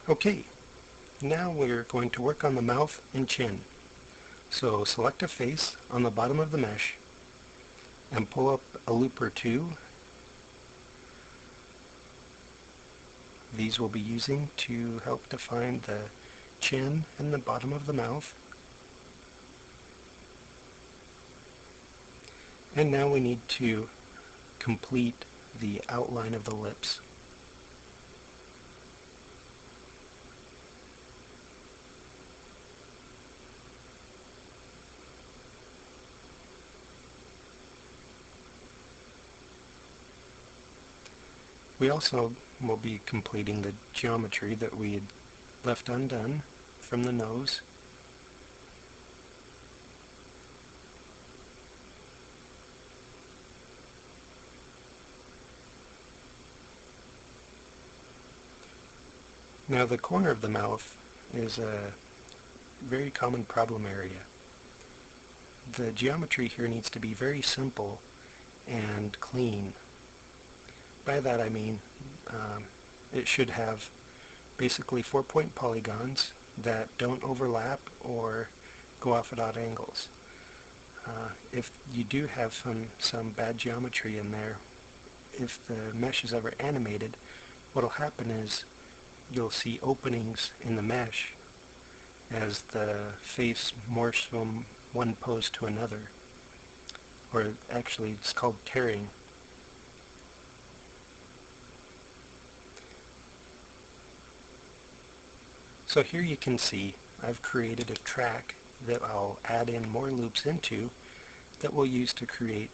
Okay, now we're going to work on the mouth and chin. So select a face on the bottom of the mesh and pull up a loop or two. These we'll be using to help define the chin and the bottom of the mouth. And now we need to complete the outline of the lips. We also will be completing the geometry that we had left undone from the nose. Now the corner of the mouth is a very common problem area. The geometry here needs to be very simple and clean. By that I mean it should have basically 4-point polygons that don't overlap or go off at odd angles. If you do have some bad geometry in there, if the mesh is ever animated, what'll happen is you'll see openings in the mesh as the face morphs from one pose to another. Or actually, it's called tearing. So here you can see I've created a track that I'll add in more loops into that we'll use to create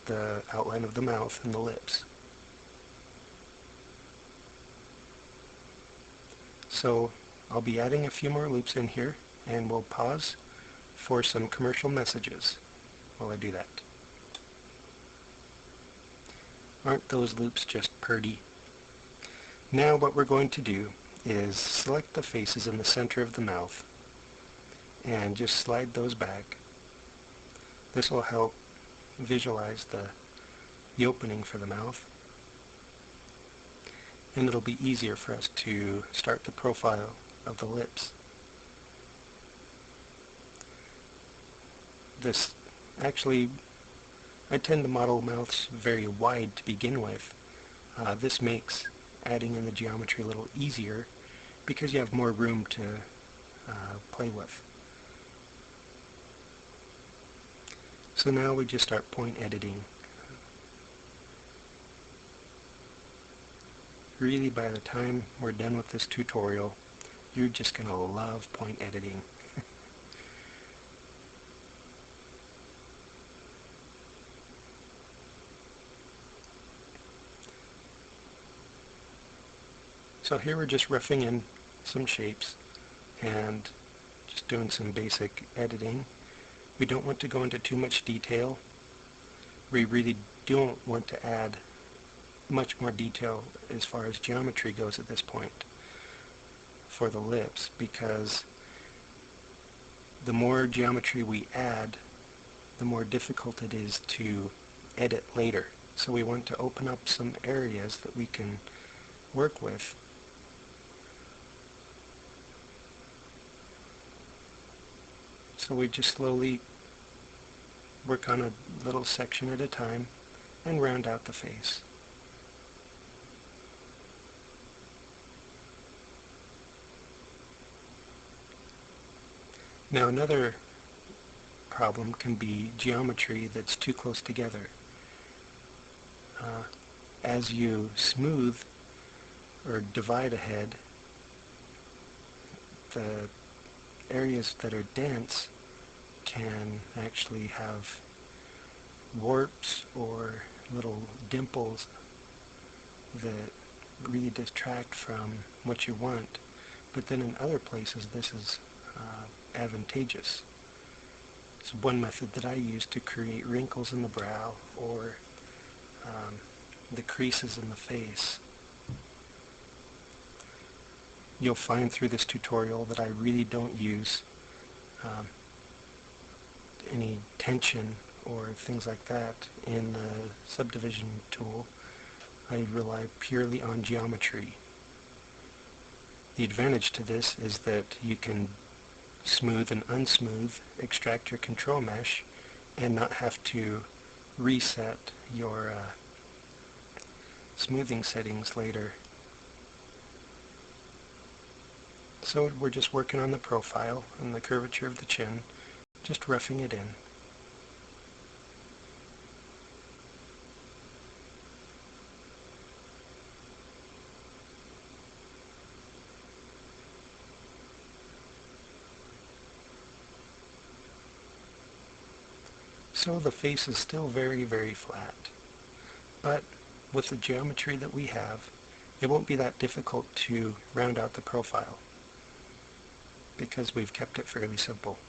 the outline of the mouth and the lips. So I'll be adding a few more loops in here, and we'll pause for some commercial messages while I do that. Aren't those loops just purty? Now what we're going to do is select the faces in the center of the mouth and just slide those back. This will help visualize the opening for the mouth, and it'll be easier for us to start the profile of the lips. This actually, I tend to model mouths very wide to begin with. This makes adding in the geometry a little easier because you have more room to play with. So now we just start point editing. Really, by the time we're done with this tutorial, you're just going to love point editing. So here we're just roughing in some shapes and just doing some basic editing. We don't want to go into too much detail. We really don't want to add much more detail as far as geometry goes at this point for the lips, because the more geometry we add, the more difficult it is to edit later. So we want to open up some areas that we can work with. So we just slowly work on a little section at a time and round out the face. Now another problem can be geometry that's too close together. As you smooth or divide a head, the areas that are dense can actually have warps or little dimples that really distract from what you want. But then in other places this is advantageous. It's one method that I use to create wrinkles in the brow or the creases in the face. You'll find through this tutorial that I really don't use any tension or things like that in the subdivision tool. I rely purely on geometry. The advantage to this is that you can smooth and unsmooth, extract your control mesh, and not have to reset your smoothing settings later. So we're just working on the profile and the curvature of the chin, just roughing it in. So the face is still very, very flat. But with the geometry that we have, it won't be that difficult to round out the profile because we've kept it fairly simple.